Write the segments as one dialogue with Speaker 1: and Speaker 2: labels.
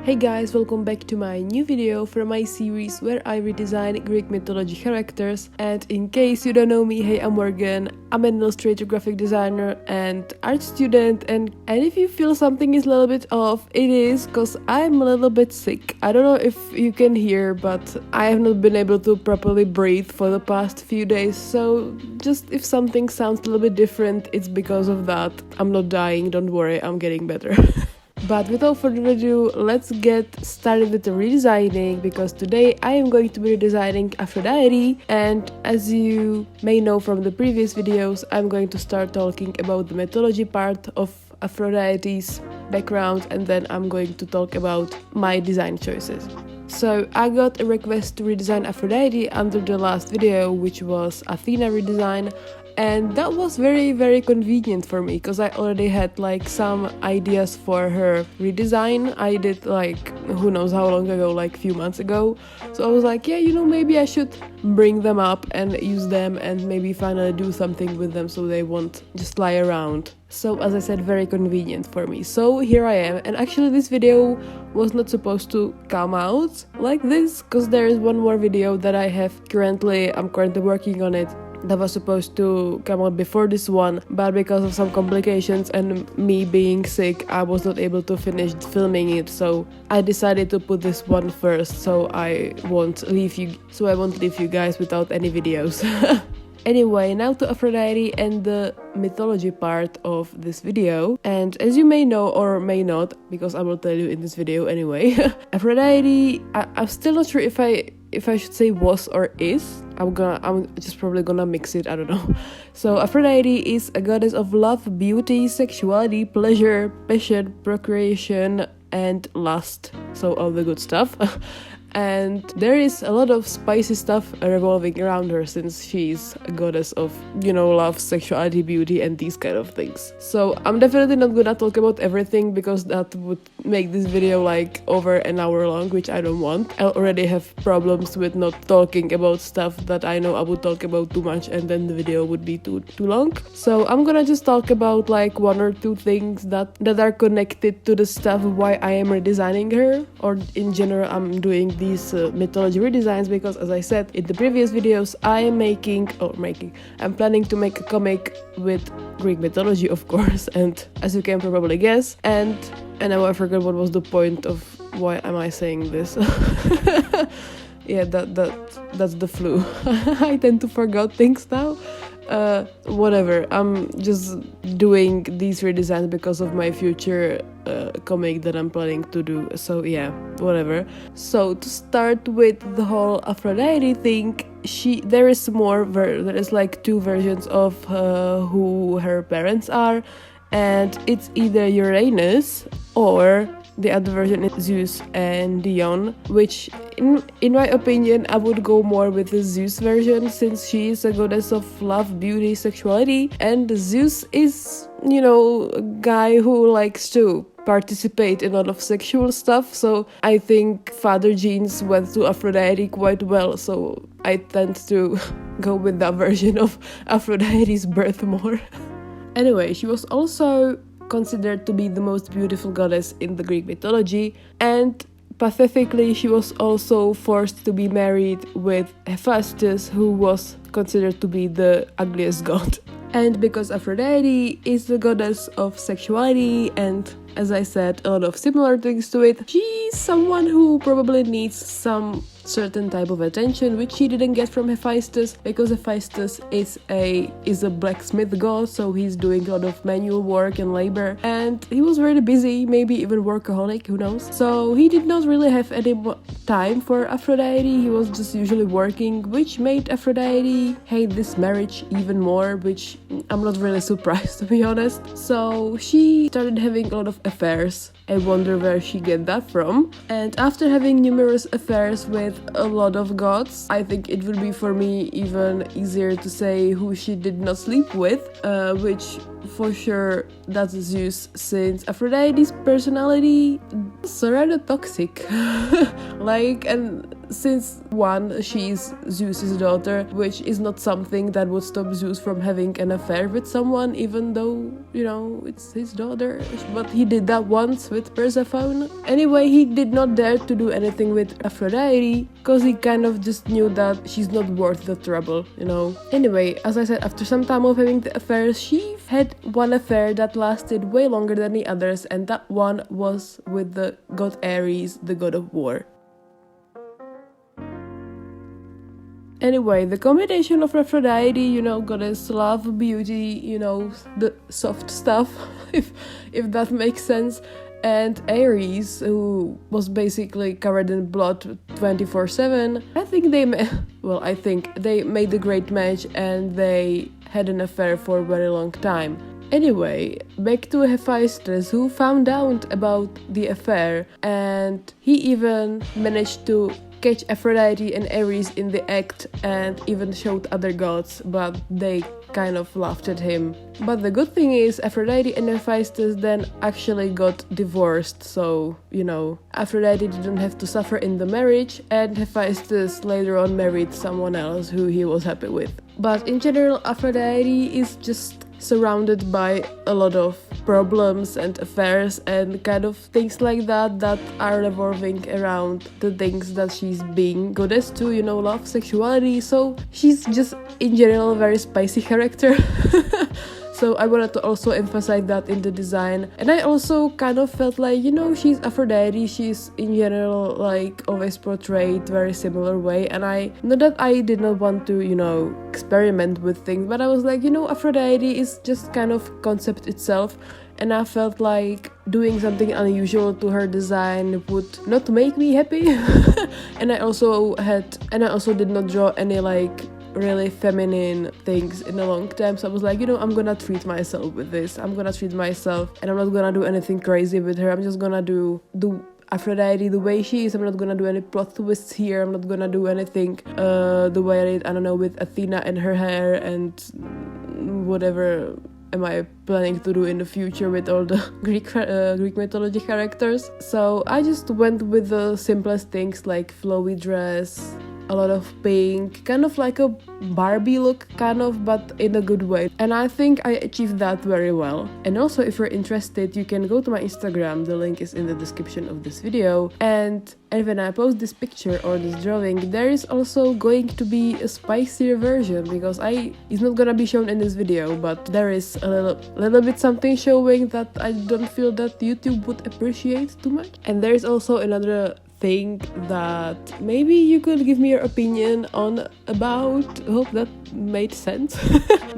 Speaker 1: Hey guys, welcome back to my new video from my series where I redesign Greek mythology characters. And in case you don't know me, hey, I'm Morgan. I'm an illustrator, graphic designer and art student, and if you feel something is a little bit off, it is because I'm a little bit sick. I don't know if you can hear, but I have not been able to properly breathe for the past few days, so just if something sounds a little bit different, it's because of that. I'm not dying, don't worry, I'm getting better. But without further ado, let's get started with the redesigning, because today I am going to be redesigning Aphrodite, and as you may know from the previous videos, I'm going to start talking about the mythology part of Aphrodite's background, and then I'm going to talk about my design choices. So I got a request to redesign Aphrodite under the last video, which was Athena redesign. And that was very convenient for me because I already had like some ideas for her redesign. I did like who knows how long ago, like few months ago. So I was like, yeah, maybe I should bring them up and use them and maybe finally do something with them so they won't just lie around. So as I said, very convenient for me. So here I am, and actually this video was not supposed to come out like this because there is one more video that I'm currently working on it, that was supposed to come out before this one, but because of some complications and me being sick, I was not able to finish filming it, so I decided to put this one first, so I won't leave you guys without any videos. Anyway, now to Aphrodite and the mythology part of this video. And as you may know or may not, because I will tell you in this video anyway, Aphrodite, I'm still not sure if I should say was or is. I'm just probably gonna mix it, I don't know. So Aphrodite is a goddess of love, beauty, sexuality, pleasure, passion, procreation and lust. So all the good stuff. And there is a lot of spicy stuff revolving around her, since she's a goddess of, love, sexuality, beauty and these kind of things. So I'm definitely not gonna talk about everything because that would make this video like over an hour long, which I don't want. I already have problems with not talking about stuff that I know I would talk about too much and then the video would be too long. So I'm gonna just talk about like one or two things that are connected to the stuff why I am redesigning her, or in general I'm doing these mythology redesigns, because as I said in the previous videos, I'm planning to make a comic with Greek mythology, of course, and as you can probably guess, and now I forgot what was the point of why am I saying this. Yeah, that's the flu. I tend to forget things now. Whatever, I'm just doing these redesigns because of my future comic that I'm planning to do, so yeah, whatever. So to start with the whole Aphrodite thing, there is like two versions of who her parents are, and it's either Uranus or the other version is Zeus and Dion, which in my opinion I would go more with the Zeus version, since she is a goddess of love, beauty, sexuality, and Zeus is, a guy who likes to participate in a lot of sexual stuff, so I think father genes went to Aphrodite quite well, so I tend to go with that version of Aphrodite's birth more. Anyway, she was also considered to be the most beautiful goddess in the Greek mythology, and pathetically she was also forced to be married with Hephaestus, who was considered to be the ugliest god. And because Aphrodite is the goddess of sexuality and, as I said, a lot of similar things to it, she's someone who probably needs some certain type of attention, which she didn't get from Hephaestus, because Hephaestus is a blacksmith god, so he's doing a lot of manual work and labor, and he was very busy, maybe even workaholic, who knows. So he did not really have any time for Aphrodite, he was just usually working, which made Aphrodite hate this marriage even more, which I'm not really surprised, to be honest. So she started having a lot of affairs. I wonder where she get that from. And after having numerous affairs with a lot of gods, I think it would be for me even easier to say who she did not sleep with, which for sure that's Zeus, since Aphrodite's personality is rather toxic. And since one, she's Zeus's daughter, which is not something that would stop Zeus from having an affair with someone, even though, you know, it's his daughter. But he did that once with Persephone. Anyway, he did not dare to do anything with Aphrodite, because he kind of just knew that she's not worth the trouble, you know. Anyway, as I said, after some time of having the affairs, she had one affair that lasted way longer than the others, and that one was with the god Ares, the god of war. Anyway, the combination of Aphrodite, you know, goddess love, beauty, you know, the soft stuff, if that makes sense, and Ares, who was basically covered in blood 24/7, I think they made a great match, and they had an affair for a very long time. Anyway, back to Hephaestus, who found out about the affair, and he even managed to catch Aphrodite and Ares in the act and even showed other gods, but they kind of laughed at him. But the good thing is, Aphrodite and Hephaestus then actually got divorced, so, you know, Aphrodite didn't have to suffer in the marriage, and Hephaestus later on married someone else who he was happy with. But in general, Aphrodite is just surrounded by a lot of problems and affairs and kind of things like that are revolving around the things that she's being goddess to, you know, love, sexuality. So she's just in general a very spicy character. So I wanted to also emphasize that in the design. And I also kind of felt like, you know, she's Aphrodite, she's in general like always portrayed very similar way. And not that I did not want to, you know, experiment with things, but I was like, you know, Aphrodite is just kind of concept itself. And I felt like doing something unusual to her design would not make me happy. And I also did not draw any like really feminine things in a long time, so I was like, you know, I'm gonna treat myself with this. I'm gonna treat myself, and I'm not gonna do anything crazy with her. I'm just gonna do Aphrodite the way she is. I'm not gonna do any plot twists here. I'm not gonna do anything the way I did, I don't know, with Athena and her hair and whatever am I planning to do in the future with all the Greek mythology characters. So I just went with the simplest things like flowy dress, a lot of pink, kind of like a Barbie look, kind of, but in a good way. And I think I achieved that very well. And also, if you're interested, you can go to my Instagram, the link is in the description of this video. And when I post this picture or this drawing, there is also going to be a spicier version, because it's not gonna be shown in this video, but there is a little bit something showing that I don't feel that YouTube would appreciate too much. And there is also another thing that maybe you could give me your opinion on about. Hope that made sense.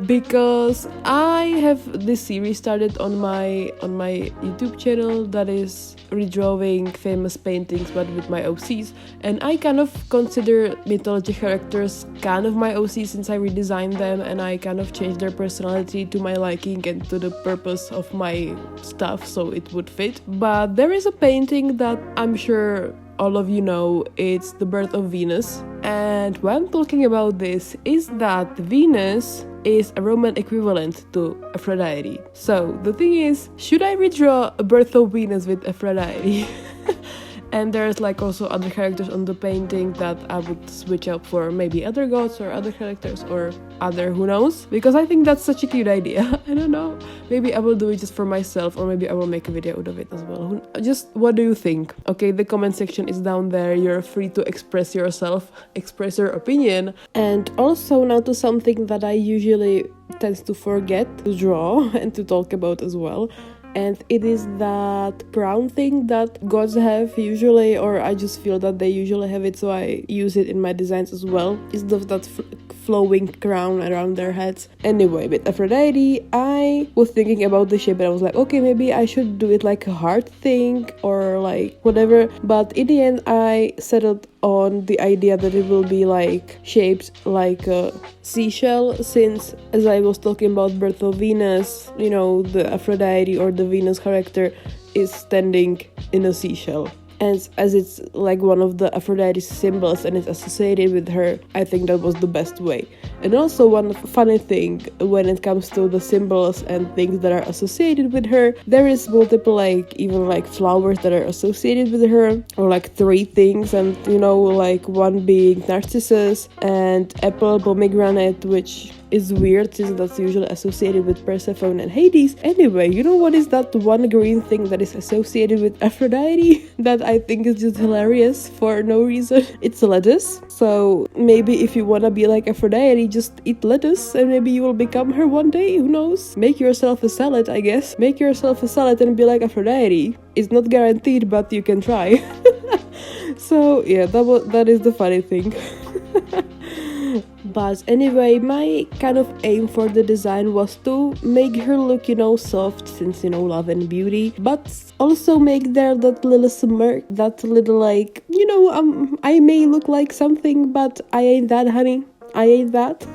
Speaker 1: Because I have this series started on my YouTube channel that is redrawing famous paintings but with my OCs, and I kind of consider mythology characters kind of my OCs since I redesigned them and I kind of changed their personality to my liking and to the purpose of my stuff so it would fit. But there is a painting that I'm sure all of you know, it's The Birth of Venus. And why I'm talking about this is that Venus is a Roman equivalent to Aphrodite. So the thing is, should I redraw A Birth of Venus with Aphrodite? And there's like also other characters on the painting that I would switch up for maybe other gods or other characters or other, who knows? Because I think that's such a cute idea. I don't know. Maybe I will do it just for myself, or maybe I will make a video out of it as well. Just what do you think? Okay, the comment section is down there. You're free to express yourself, express your opinion. And also now to something that I usually tend to forget to draw and to talk about as well. And it is that crown thing that gods have usually, or I just feel that they usually have it, so I use it in my designs as well. It's that flowing crown around their heads. Anyway, with Aphrodite, I was thinking about the shape, and I was like, okay, maybe I should do it like a heart thing or like whatever. But in the end, I settled on the idea that it will be like shaped like a seashell, since as I was talking about Birth of Venus, you know, the Aphrodite or the Venus character is standing in a seashell. And as it's like one of the Aphrodite's symbols and it's associated with her, I think that was the best way. And also one funny thing when it comes to the symbols and things that are associated with her, there is multiple even flowers that are associated with her, or like 3 things, and like one being Narcissus and apple, pomegranate, which is weird since that's usually associated with Persephone and Hades. Anyway, you know what is that one green thing that is associated with Aphrodite that I think is just hilarious for no reason? It's lettuce. So maybe if you wanna be like Aphrodite, just eat lettuce and maybe you will become her one day, who knows? Make yourself a salad, I guess. Make yourself a salad and be like Aphrodite. It's not guaranteed, but you can try. So yeah, that is the funny thing. But anyway, my kind of aim for the design was to make her look, soft, since, love and beauty, but also make there that little smirk, that little I may look like something, but I ain't that, honey. I ain't that.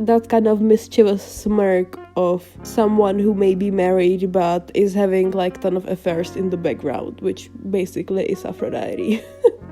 Speaker 1: That kind of mischievous smirk of someone who may be married but is having ton of affairs in the background, which basically is Aphrodite.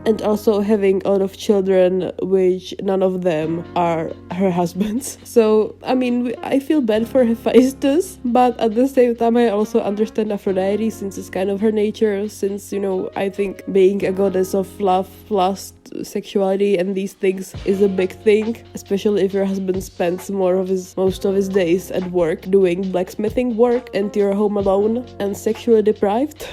Speaker 1: And also having a lot of children, which none of them are her husbands. So, I mean, I feel bad for Hephaestus, but at the same time I also understand Aphrodite, since it's kind of her nature, since, I think being a goddess of love, lust, sexuality and these things is a big thing, especially if your husband spends most of his days at work doing blacksmithing work and you're home alone and sexually deprived.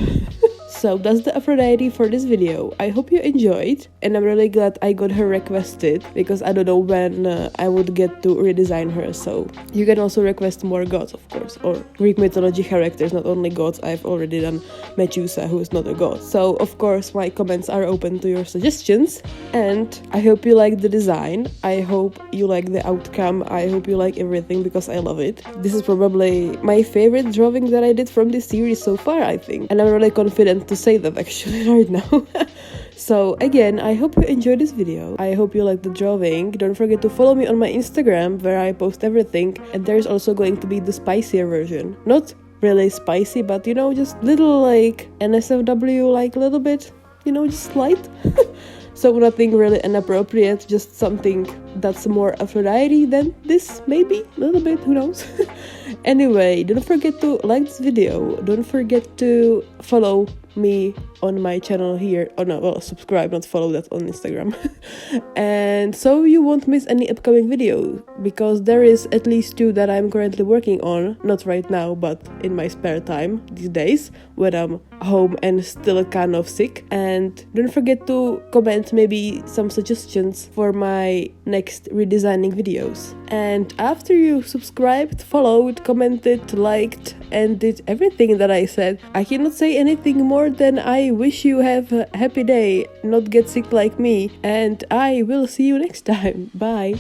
Speaker 1: So that's the Aphrodite for this video. I hope you enjoyed, and I'm really glad I got her requested, because I don't know when I would get to redesign her. So you can also request more gods, of course, or Greek mythology characters, not only gods. I've already done Medusa, who is not a god. So of course my comments are open to your suggestions, and I hope you like the design. I hope you like the outcome. I hope you like everything, because I love it. This is probably my favorite drawing that I did from this series so far, I think, and I'm really confident to say that actually right now. So again, I hope you enjoyed this video. I hope you like the drawing. Don't forget to follow me on my Instagram, where I post everything, and there's also going to be the spicier version. Not really spicy, but just little NSFW, little bit, just light. So nothing really inappropriate, just something that's more Aphrodite than this, maybe a little bit, who knows. Anyway, don't forget to like this video. Don't forget to follow me on my channel here. Oh no, well, subscribe, not follow, that on Instagram. And so you won't miss any upcoming video, because there is at least 2 that I'm currently working on, not right now, but in my spare time these days when I'm home and still kind of sick. And don't forget to comment maybe some suggestions for my next redesigning videos. And after you subscribed, followed, commented, liked, and did everything that I said, I cannot say anything more than I wish you have a happy day, not get sick like me, and I will see you next time. Bye.